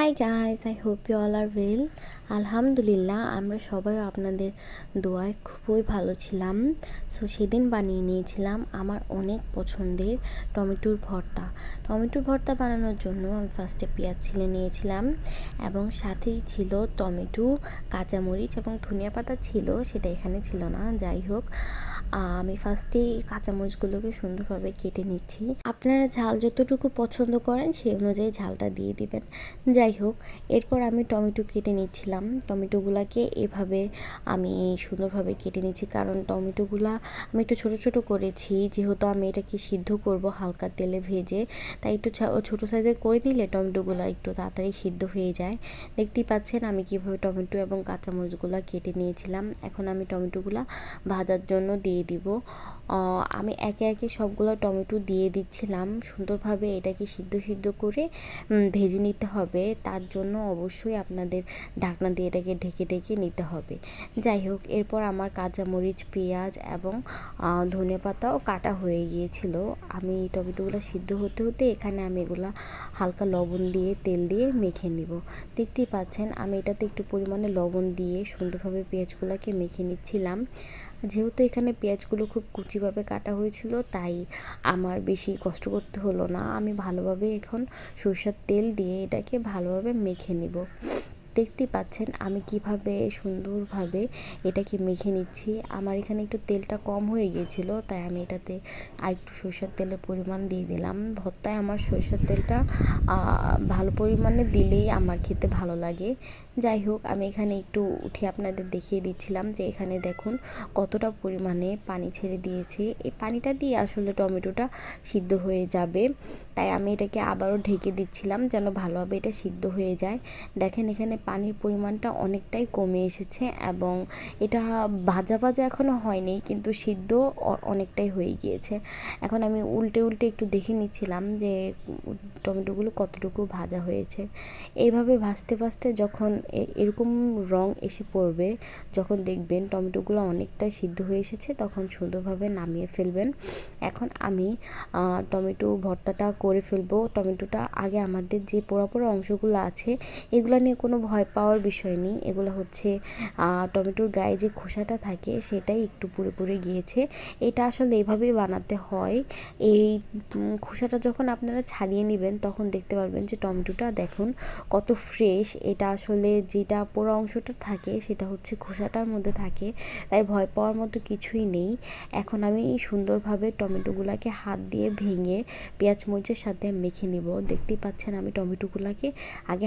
High guys, I hope you all are well. আলহামদুলিল্লাহ, আমরা সবাই আপনাদের দোয়ায় খুবই ভালো ছিলাম। সো সেদিন বানিয়ে নিয়েছিলাম আমার অনেক পছন্দের টমেটোর ভর্তা। টমেটোর ভর্তা বানানোর জন্য আমি ফার্স্টে পেঁয়াজ ছিলে নিয়েছিলাম এবং সাথেই ছিল টমেটো, কাঁচামরিচ এবং ধনিয়া পাতা ছিল, সেটা এখানে ছিল না। যাই হোক, আমি ফার্স্টেই কাঁচামরিচগুলোকে সুন্দরভাবে কেটে নিচ্ছি। আপনারা ঝাল যতটুকু পছন্দ করেন সেই অনুযায়ী ঝালটা দিয়ে দিবেন। যাই হোক, এরপর আমি টমেটো কেটে নিচ্ছিলাম। টমেটোগুলাকে এভাবে আমি সুন্দরভাবে কেটে নিচ্ছি, কারণ টমেটোগুলা আমি একটু ছোট ছোট করেছি, যেহেতু আমি এটাকে সিদ্ধ করব হালকা তেলে ভেজে, তাই একটু ছোট সাইজের করে নিলে টমেটোগুলো একটু তাড়াতাড়ি সিদ্ধ হয়ে যায়। দেখতেই পাচ্ছেন আমি কীভাবে টমেটো এবং কাঁচামরিচগুলো কেটে নিয়েছিলাম। এখন আমি টমেটোগুলো ভাজার জন্য দিয়ে দিব। আমি একে একে সবগুলো টমেটো দিয়ে দিচ্ছিলাম। সুন্দরভাবে এটাকে সিদ্ধ করে ভেজে নিতে হবে। তার জন্য অবশ্যই আপনাদের ঢাকনা দিয়ে এটাকে ঢেকে নিতে হবে। যাই হোক, এরপর আমার কাঁচামরিচ, পেঁয়াজ এবং ধনেপাতাও কাটা হয়ে গিয়েছিল। আমি টমেটোগুলো সিদ্ধ হতে এখানে আমি এগুলো হালকা লবণ দিয়ে তেল দিয়ে মেখে নিব। দেখতেই পাচ্ছেন আমি এটাতে একটু পরিমাণে লবণ দিয়ে সুন্দরভাবে পেঁয়াজগুলোকে মেখে নিচ্ছিলাম। যেহেতু এখানে পেঁয়াজগুলো খুব কুচিভাবে কাটা হয়েছিল, তাই আমার বেশি কষ্ট করতে হলো না। আমি ভালোভাবে এখন সরষের তেল দিয়ে এটাকে ভালোভাবে মেখে নিব। দেখতেই পাচ্ছেন আমি কিভাবে সুন্দরভাবে এটাকে মেখে নিচ্ছি। আমার এখানে একটু তেলটা কম হয়ে গিয়েছিল, তাই আমি এটাতে আরেকটু সরষের তেলের পরিমাণ দিয়ে দিলাম। ভর্তায় আমার সরষের তেলটা ভালো পরিমাণে দিলেই আমার খেতে ভালো লাগে। যাই হোক, আমি এখানে একটু উঠিয়ে আপনাদের দেখিয়ে দিচ্ছিলাম যে এখানে দেখুন কতটা পরিমাণে পানি ছেড়ে দিয়েছে। এই পানিটা দিয়ে আসলে টমেটোটা সিদ্ধ হয়ে যাবে, তাই আমি এটাকে আবারও ঢেকে দিচ্ছিলাম যেন ভালোভাবে এটা সিদ্ধ হয়ে যায়। দেখেন এখানে পানির পরিমাণটা অনেকটাই কমে এসেছে এবং এটা ভাজা এখনও হয়নি, কিন্তু সিদ্ধ অনেকটাই হয়ে গিয়েছে। এখন আমি উল্টে একটু দেখে নিচ্ছিলাম যে টমেটোগুলো কতটুকু ভাজা হয়েছে। এইভাবে ভাজতে যখন এরকম রং এসে পড়বে, যখন দেখবেন টমেটোগুলো অনেকটাই সিদ্ধ হয়ে এসেছে, তখন সুন্দরভাবে নামিয়ে ফেলবেন। এখন আমি টমেটো ভর্তাটা করে ফেলবো। টমেটোটা আগে আমাদের যে পোড়া অংশগুলো আছে এগুলো নিয়ে কোনো ভয় পাওয়ার বিষয় নেই। এগুলো হচ্ছে টমেটোর গায়ে যে খোসাটা থাকে সেটাই একটু পুড়ে গিয়েছে। এটা আসলে এভাবেই বানাতে হয়। এই খোসাটা যখন আপনারা ছাড়িয়ে নেবেন তখন দেখতে পারবেন যে টমেটোটা দেখুন কত ফ্রেশ। এটা আসলে যেটা পোড়া অংশটা থাকে সেটা হচ্ছে খোসাটার মধ্যে থাকে, তাই ভয় পাওয়ার মতো কিছুই নেই। এখন আমি সুন্দরভাবে টমেটোগুলোকে হাত দিয়ে ভেঙে পেঁয়াজ মরিচের সাথে মেখে নিব। দেখতেই পাচ্ছেন আমি টমেটোগুলোকে আগে